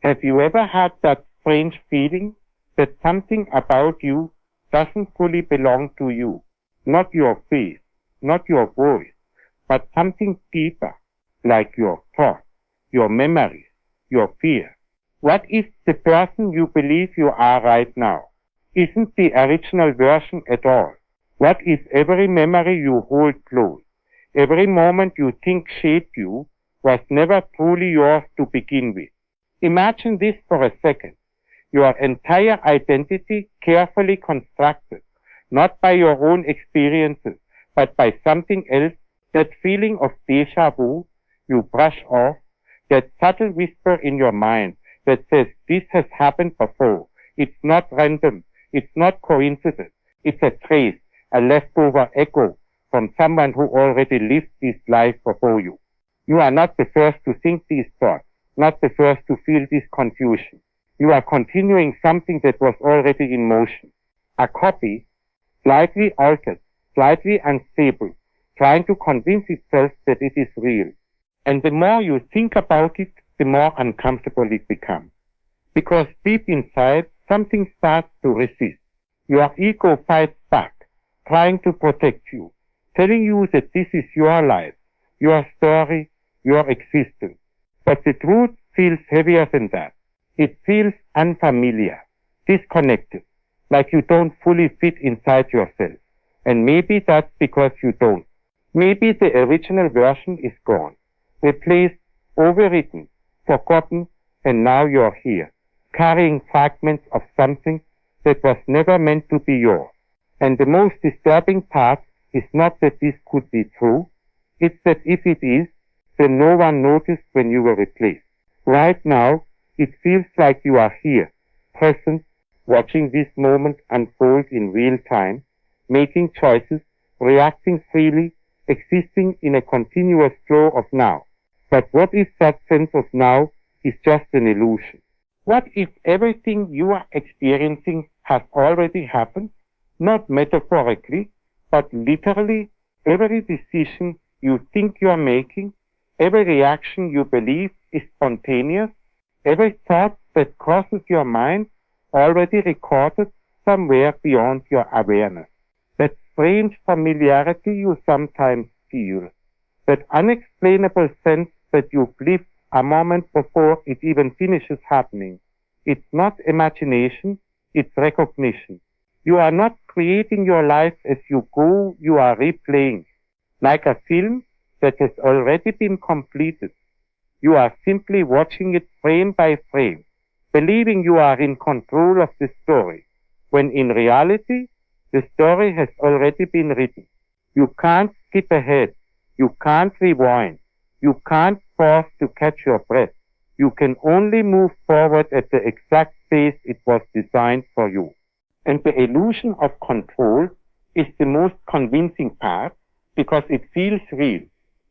Have you ever had that strange feeling that something about you doesn't fully belong to you? Not your face, not your voice, but something deeper, like your thoughts, your memories, your fears. What if the person you believe you are right now isn't the original version at all? What if every memory you hold close, every moment you think shaped you, was never truly yours to begin with? Imagine this for a second. Your entire identity carefully constructed, not by your own experiences, but by something else, that feeling of deja vu you brush off, that subtle whisper in your mind that says this has happened before. It's not random. It's not coincidence. It's a trace, a leftover echo from someone who already lived this life before you. You are not the first to think these thoughts, not the first to feel this confusion. You are continuing something that was already in motion. A copy, slightly altered, slightly unstable, trying to convince itself that it is real. And the more you think about it, the more uncomfortable it becomes. Because deep inside, something starts to resist. Your ego fights back, trying to protect you, telling you that this is your life, your story, your existence. But the truth feels heavier than that. It feels unfamiliar, disconnected, like you don't fully fit inside yourself. And maybe that's because you don't. Maybe the original version is gone, replaced, overwritten, forgotten, and now you're here, carrying fragments of something that was never meant to be yours. And the most disturbing part is not that this could be true, it's that if it is, then no one noticed when you were replaced. Right now, it feels like you are here, present, watching this moment unfold in real time, making choices, reacting freely, existing in a continuous flow of now. But what if that sense of now is just an illusion? What if everything you are experiencing has already happened? Not metaphorically, but literally. Every decision you think you are making, every reaction you believe is spontaneous, every thought that crosses your mind already recorded somewhere beyond your awareness. That strange familiarity you sometimes feel, that unexplainable sense that you've lived a moment before it even finishes happening. It's not imagination, it's recognition. You are not creating your life as you go, you are replaying. Like a film that has already been completed. You are simply watching it frame by frame, believing you are in control of the story, when in reality, the story has already been written. You can't skip ahead. You can't rewind. You can't pause to catch your breath. You can only move forward at the exact pace it was designed for you. And the illusion of control is the most convincing part because it feels real.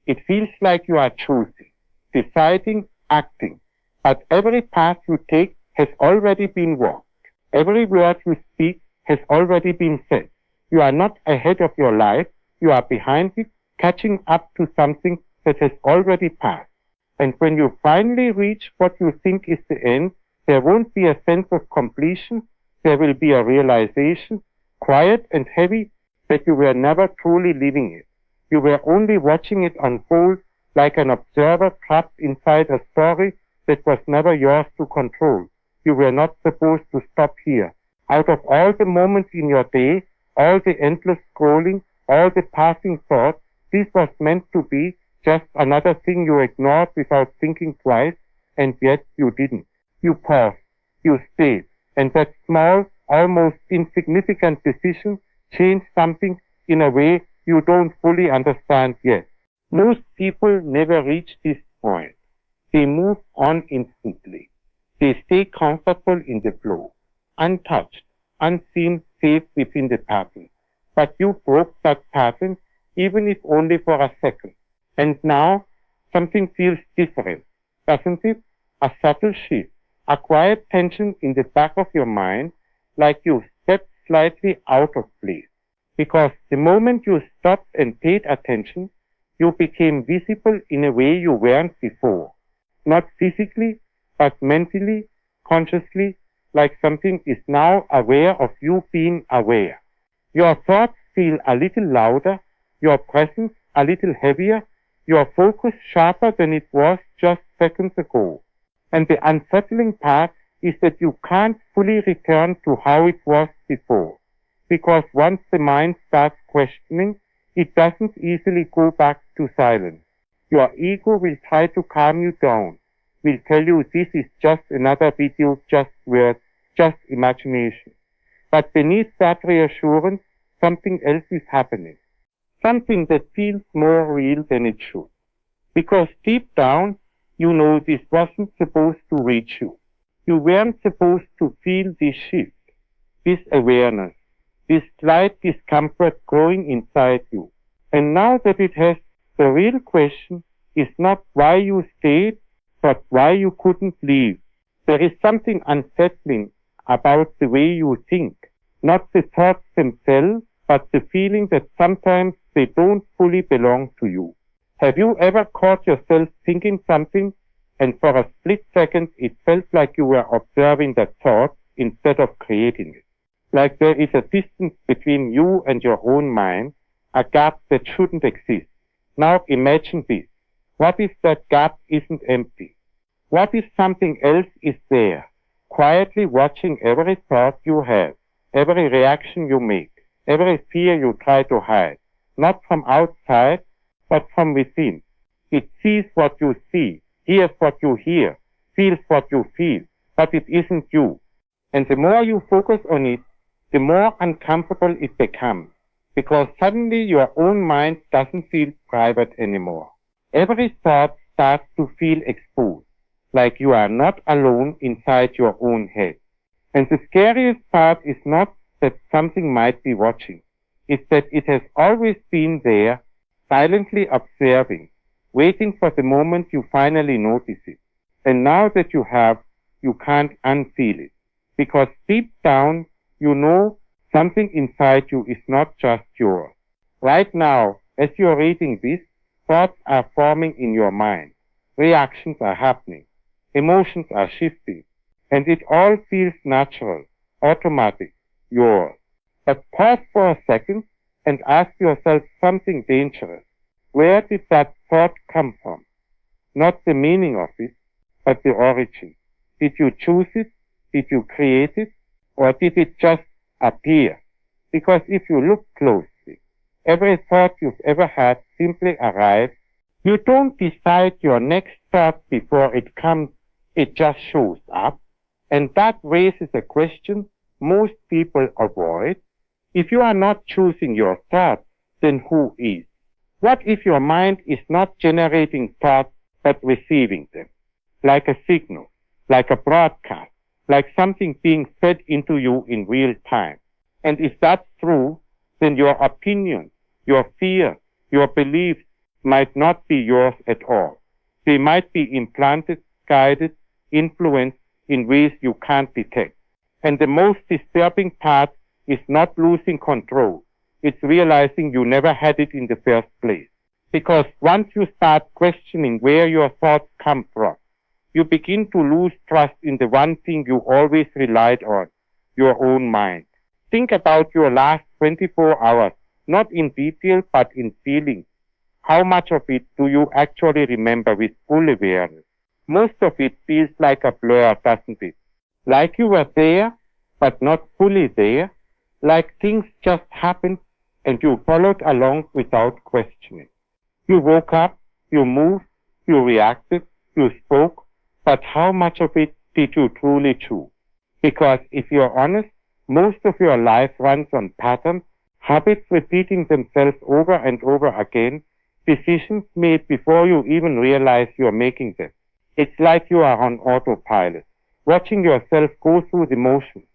It feels like you are choosing, deciding, acting. But every path you take has already been walked. Every word you speak has already been said. You are not ahead of your life. You are behind it, catching up to something that has already passed. And when you finally reach what you think is the end, there won't be a sense of completion. There will be a realization, quiet and heavy, that you were never truly living it. You were only watching it unfold like an observer trapped inside a story that was never yours to control. You were not supposed to stop here. Out of all the moments in your day, all the endless scrolling, all the passing thoughts, this was meant to be just another thing you ignored without thinking twice, and yet you didn't. You paused, you stayed, and that small, almost insignificant decision changed something in a way you don't fully understand yet. Most people never reach this point. They move on instantly. They stay comfortable in the flow, untouched, unseen, safe within the pattern. But you broke that pattern, even if only for a second. And now, something feels different, doesn't it? A subtle shift, a quiet tension in the back of your mind, like you stepped slightly out of place. Because the moment you stopped and paid attention, you became visible in a way you weren't before. Not physically, but mentally, consciously, like something is now aware of you being aware. Your thoughts feel a little louder, your presence a little heavier, your focus sharper than it was just seconds ago. And the unsettling part is that you can't fully return to how it was before. Because once the mind starts questioning, it doesn't easily go back to silence. Your ego will try to calm you down, will tell you this is just another video, just words, just imagination. But beneath that reassurance, something else is happening. Something that feels more real than it should. Because deep down, you know this wasn't supposed to reach you. You weren't supposed to feel this shift, this awareness, this slight discomfort growing inside you. And now that it has, the real question is not why you stayed, but why you couldn't leave. There is something unsettling about the way you think, not the thoughts themselves, but the feeling that sometimes they don't fully belong to you. Have you ever caught yourself thinking something, and for a split second it felt like you were observing that thought instead of creating it? Like there is a distance between you and your own mind, a gap that shouldn't exist. Now imagine this. What if that gap isn't empty? What if something else is there, quietly watching every thought you have, every reaction you make, every fear you try to hide, not from outside, but from within? It sees what you see, hears what you hear, feels what you feel, but it isn't you. And the more you focus on it, the more uncomfortable it becomes, because suddenly your own mind doesn't feel private anymore. Every thought starts to feel exposed, like you are not alone inside your own head. And the scariest part is not that something might be watching. It's that it has always been there, silently observing, waiting for the moment you finally notice it. And now that you have, you can't unfeel it. Because deep down, you know something inside you is not just yours. Right now, as you're reading this, thoughts are forming in your mind. Reactions are happening. Emotions are shifting. And it all feels natural, automatic, yours. But pause for a second and ask yourself something dangerous. Where did that thought come from? Not the meaning of it, but the origin. Did you choose it? Did you create it? Or did it just appear? Because if you look closely, every thought you've ever had simply arrives. You don't decide your next thought before it comes, it just shows up. And that raises a question most people avoid. If you are not choosing your thoughts, then who is? What if your mind is not generating thoughts but receiving them? Like a signal, like a broadcast, like something being fed into you in real time. And if that's true, then your opinion, your fear, your beliefs might not be yours at all. They might be implanted, guided, influenced in ways you can't detect. And the most disturbing part is not losing control. It's realizing you never had it in the first place. Because once you start questioning where your thoughts come from, you begin to lose trust in the one thing you always relied on, your own mind. Think about your last 24 hours, not in detail, but in feeling. How much of it do you actually remember with full awareness? Most of it feels like a blur, doesn't it? Like you were there, but not fully there. Like things just happened and you followed along without questioning. You woke up, you moved, you reacted, you spoke, but how much of it did you truly choose? Because if you're honest, most of your life runs on patterns, habits repeating themselves over and over again, decisions made before you even realize you're making them. It's like you are on autopilot, watching yourself go through the motions,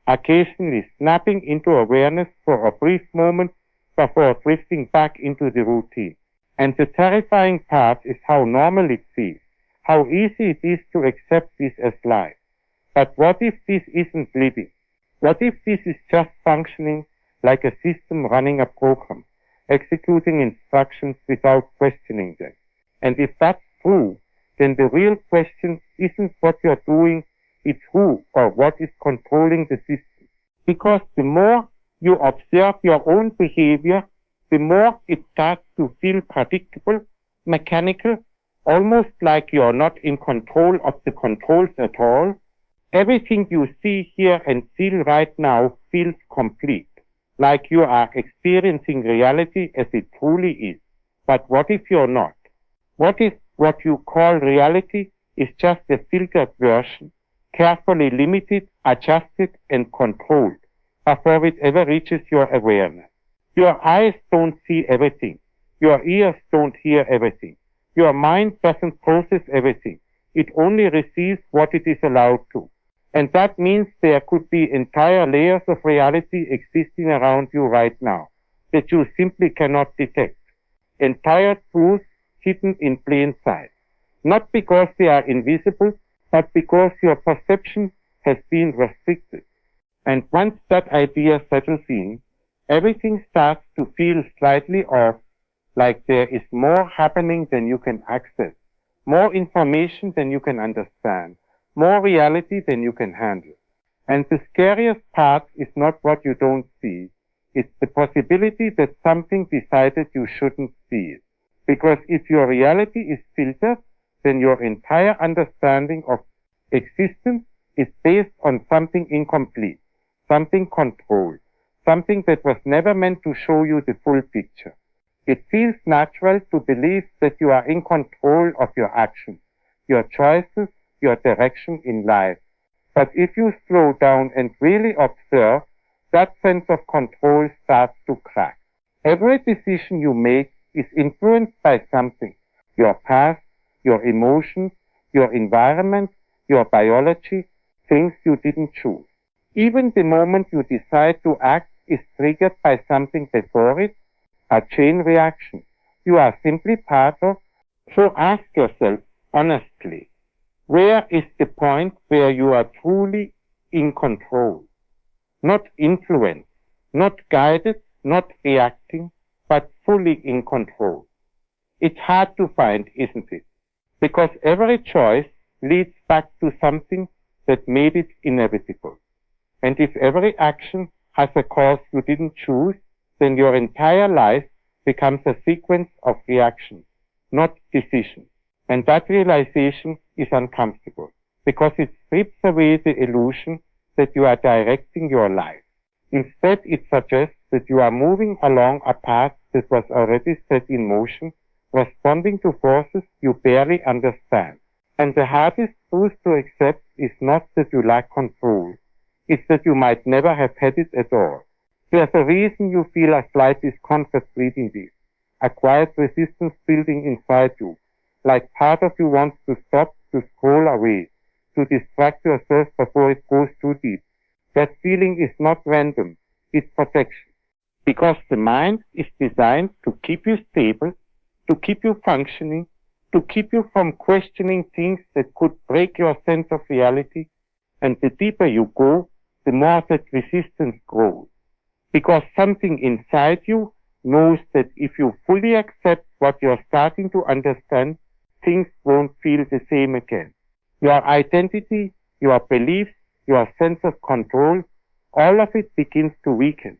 occasionally snapping into awareness for a brief moment before drifting back into the routine. And the terrifying part is how normal it feels, how easy it is to accept this as life. But what if this isn't living? What if this is just functioning like a system running a program, executing instructions without questioning them? And if that's true, then the real question isn't what you're doing, it's who or what is controlling the system. Because the more you observe your own behavior, the more it starts to feel predictable, mechanical, almost like you're not in control of the controls at all. Everything you see, hear, and feel right now feels complete, like you are experiencing reality as it truly is. But what if you're not? What if what you call reality is just a filtered version, carefully limited, adjusted, and controlled before it ever reaches your awareness? Your eyes don't see everything. Your ears don't hear everything. Your mind doesn't process everything. It only receives what it is allowed to. And that means there could be entire layers of reality existing around you right now that you simply cannot detect. Entire truths hidden in plain sight. Not because they are invisible, but because your perception has been restricted. And once that idea settles in, everything starts to feel slightly off, like there is more happening than you can access, more information than you can understand, more reality than you can handle. And the scariest part is not what you don't see, it's the possibility that something decided you shouldn't see it. Because if your reality is filtered, then your entire understanding of existence is based on something incomplete, something controlled, something that was never meant to show you the full picture. It feels natural to believe that you are in control of your actions, your choices, your direction in life. But if you slow down and really observe, that sense of control starts to crack. Every decision you make is influenced by something: your past, your emotions, your environment, your biology, things you didn't choose. Even the moment you decide to act is triggered by something before it, a chain reaction you are simply part of. So ask yourself honestly, where is the point where you are truly in control? Not influenced, not guided, not reacting, but fully in control. It's hard to find, isn't it? Because every choice leads back to something that made it inevitable. And if every action has a cause you didn't choose, then your entire life becomes a sequence of reactions, not decisions. And that realization is uncomfortable because it strips away the illusion that you are directing your life. Instead, it suggests that you are moving along a path that was already set in motion, responding to forces you barely understand. And the hardest truth to accept is not that you lack control. It's that you might never have had it at all. There's a reason you feel a slight discomfort reading this, a quiet resistance building inside you, like part of you wants to stop, to scroll away, to distract yourself before it goes too deep. That feeling is not random, it's protection. Because the mind is designed to keep you stable, to keep you functioning, to keep you from questioning things that could break your sense of reality. And the deeper you go, the more that resistance grows. Because something inside you knows that if you fully accept what you're starting to understand, things won't feel the same again. Your identity, your beliefs, your sense of control, all of it begins to weaken.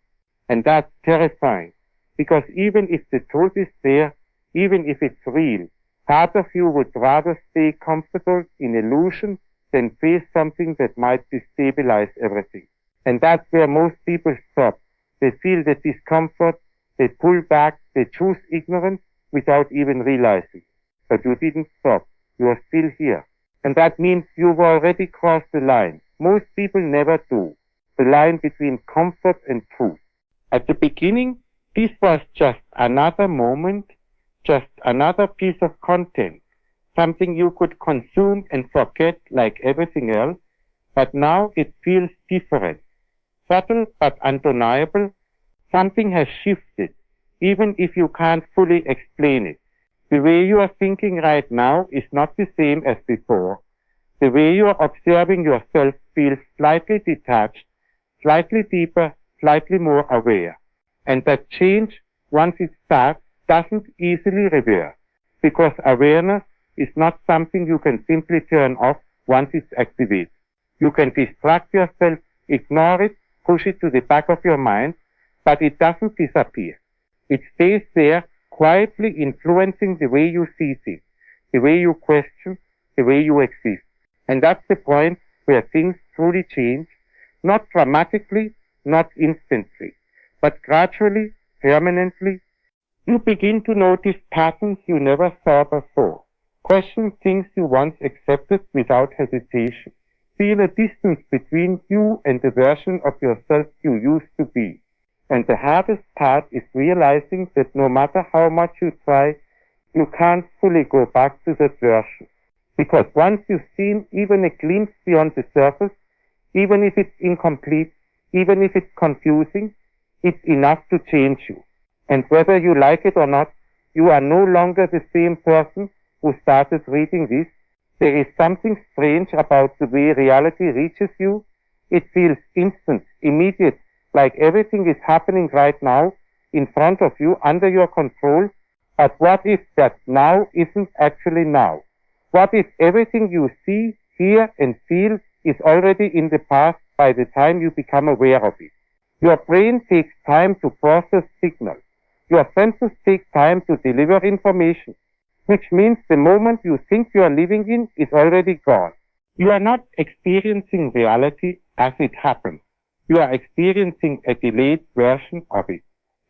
And that's terrifying, because even if the truth is there, even if it's real, part of you would rather stay comfortable in illusion than face something that might destabilize everything. And that's where most people stop. They feel the discomfort, they pull back, they choose ignorance without even realizing. But you didn't stop. You are still here. And that means you've already crossed the line. Most people never do. The line between comfort and truth. At the beginning, this was just another moment, just another piece of content, something you could consume and forget like everything else, but now it feels different, subtle but undeniable. Something has shifted, even if you can't fully explain it. The way you are thinking right now is not the same as before. The way you are observing yourself feels slightly detached, slightly deeper, slightly more aware. And that change, once it starts, doesn't easily reverse, because awareness, is not something you can simply turn off once it's activated. You can distract yourself, ignore it, push it to the back of your mind, but it doesn't disappear. It stays there, quietly influencing the way you see things, the way you question, the way you exist. And that's the point where things truly change, not dramatically, not instantly, but gradually, permanently. You begin to notice patterns you never saw before, question things you once accepted without hesitation, feel a distance between you and the version of yourself you used to be. And the hardest part is realizing that no matter how much you try, you can't fully go back to that version. Because once you've seen even a glimpse beyond the surface, even if it's incomplete, even if it's confusing, it's enough to change you. And whether you like it or not, you are no longer the same person who started reading this. There is something strange about the way reality reaches you. It feels instant, immediate, like everything is happening right now, in front of you, under your control. But what if that now isn't actually now? What if everything you see, hear, and feel is already in the past by the time you become aware of it? Your brain takes time to process signals. Your senses take time to deliver information, which means the moment you think you are living in is already gone. You are not experiencing reality as it happens. You are experiencing a delayed version of it,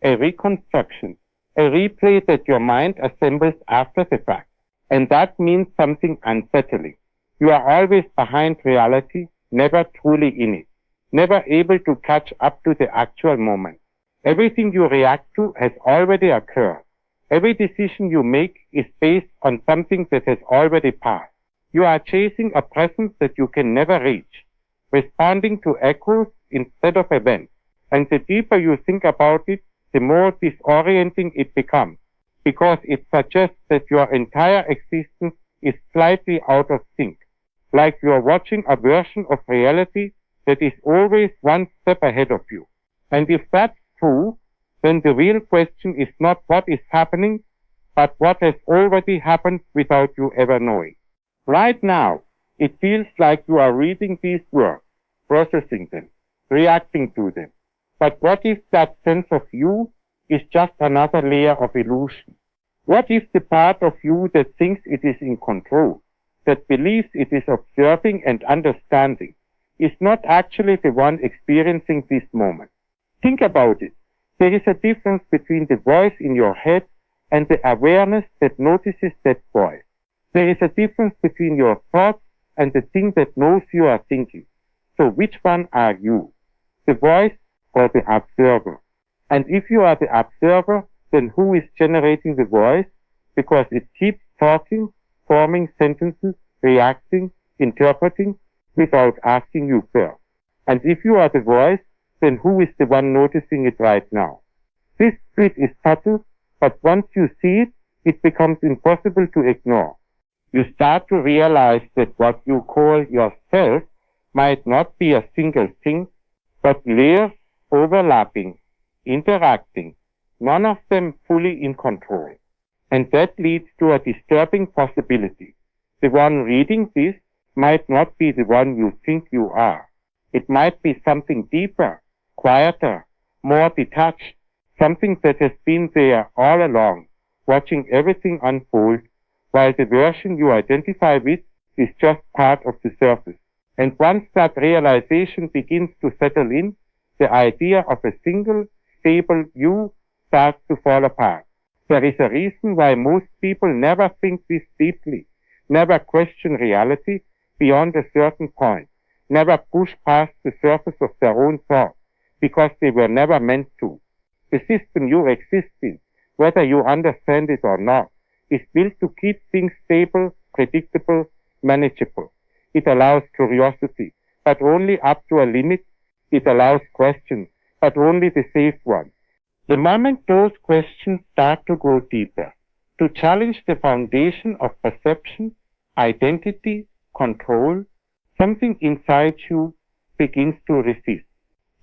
a reconstruction, a replay that your mind assembles after the fact. And that means something unsettling. You are always behind reality, never truly in it, never able to catch up to the actual moment. Everything you react to has already occurred. Every decision you make is based on something that has already passed. You are chasing a present that you can never reach, responding to echoes instead of events. And the deeper you think about it, the more disorienting it becomes, because it suggests that your entire existence is slightly out of sync, like you are watching a version of reality that is always one step ahead of you. And if that's true, then the real question is not what is happening, but what has already happened without you ever knowing. Right now, it feels like you are reading these words, processing them, reacting to them. But what if that sense of you is just another layer of illusion? What if the part of you that thinks it is in control, that believes it is observing and understanding, is not actually the one experiencing this moment? Think about it. There is a difference between the voice in your head and the awareness that notices that voice. There is a difference between your thoughts and the thing that knows you are thinking. So which one are you? The voice or the observer? And if you are the observer, then who is generating the voice? Because it keeps talking, forming sentences, reacting, interpreting, without asking you first. And if you are the voice, then who is the one noticing it right now? This split is subtle, but once you see it, it becomes impossible to ignore. You start to realize that what you call yourself might not be a single thing, but layers overlapping, interacting, none of them fully in control. And that leads to a disturbing possibility. The one reading this might not be the one you think you are. It might be something deeper, quieter, more detached, something that has been there all along, watching everything unfold, while the version you identify with is just part of the surface. And once that realization begins to settle in, the idea of a single, stable you starts to fall apart. There is a reason why most people never think this deeply, never question reality beyond a certain point, never push past the surface of their own thoughts, because they were never meant to. The system you exist in, whether you understand it or not, is built to keep things stable, predictable, manageable. It allows curiosity, but only up to a limit. It allows questions, but only the safe ones. The moment those questions start to go deeper, to challenge the foundation of perception, identity, control, something inside you begins to resist.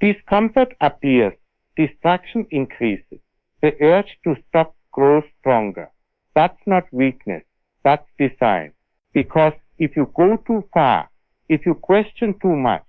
Discomfort appears, distraction increases, the urge to stop grows stronger. That's not weakness, That's design. Because if you go too far, if you question too much,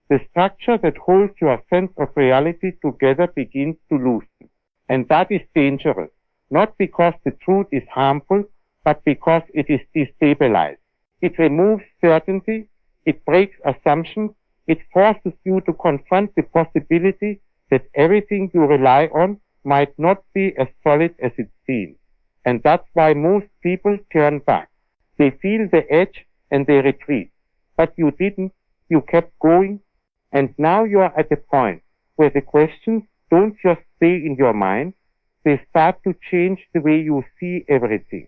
the structure that holds your sense of reality together begins to loosen. And that is dangerous, not because the truth is harmful, but because it is destabilized. It removes certainty, it breaks assumptions, it forces you to confront the possibility that everything you rely on might not be as solid as it seems. And that's why most people turn back. They feel the edge and they retreat. But you didn't. You kept going. And now you are at a point where the questions don't just stay in your mind. They start to change the way you see everything.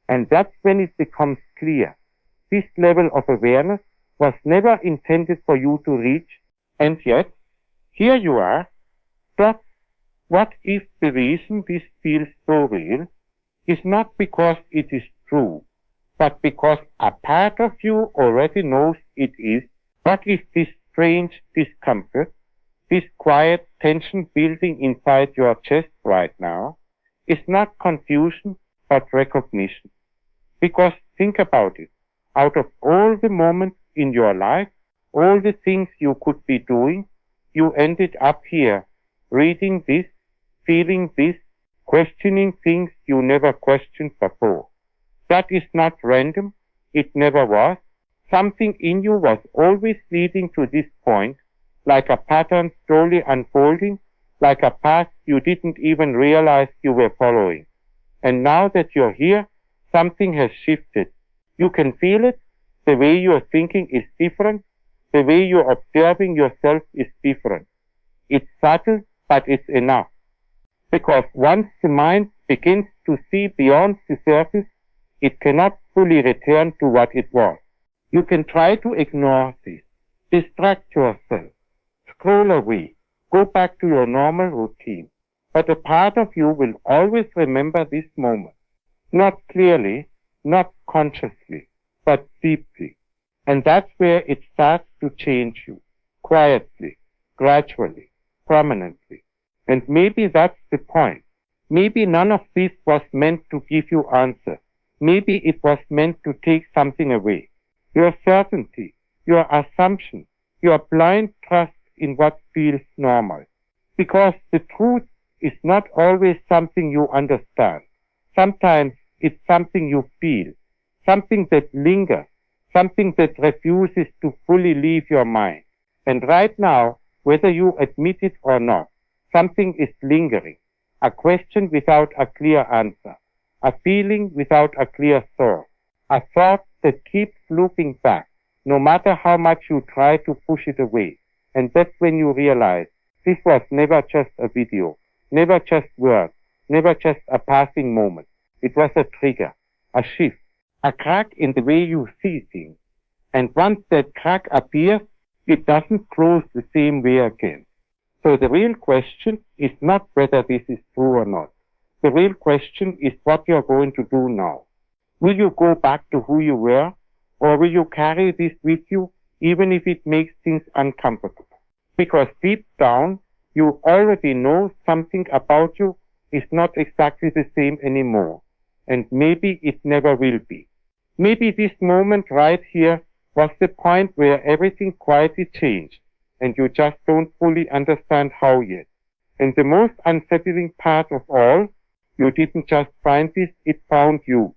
And that's when it becomes clear. This level of awareness was never intended for you to reach. And yet, here you are. But what if the reason this feels so real is not because it is true, but because a part of you already knows it is? What if this strange discomfort, this quiet tension building inside your chest right now, is not confusion, but recognition? Because think about it. Out of all the moments in your life, all the things you could be doing, you ended up here, reading this, feeling this, questioning things you never questioned before. That is not random. It never was. Something in you was always leading to this point, like a pattern slowly unfolding, like a path you didn't even realize you were following. And now that you're here, something has shifted. You can feel it. The way you're thinking is different. The way you're observing yourself is different. It's subtle, but it's enough. Because once the mind begins to see beyond the surface, it cannot fully return to what it was. You can try to ignore this, distract yourself, scroll away, go back to your normal routine. But a part of you will always remember this moment. Not clearly, not consciously, but deeply. And that's where it starts to change you, quietly, gradually, permanently. And maybe that's the point. Maybe none of this was meant to give you answers. Maybe it was meant to take something away. Your certainty, your assumption, your blind trust in what feels normal. Because the truth is not always something you understand. Sometimes it's something you feel, something that lingers, something that refuses to fully leave your mind. And right now, whether you admit it or not, something is lingering, a question without a clear answer, a feeling without a clear source, a thought that keeps looping back, no matter how much you try to push it away. And that's when you realize this was never just a video, never just words, never just a passing moment. It was a trigger, a shift, a crack in the way you see things. And once that crack appears, it doesn't close the same way again. So the real question is not whether this is true or not. The real question is what you're going to do now. Will you go back to who you were, or will you carry this with you even if it makes things uncomfortable? Because deep down, you already know something about you is not exactly the same anymore. And maybe it never will be. Maybe this moment right here was the point where everything quietly changed, and you just don't fully understand how yet. And the most unsettling part of all, you didn't just find this, it found you.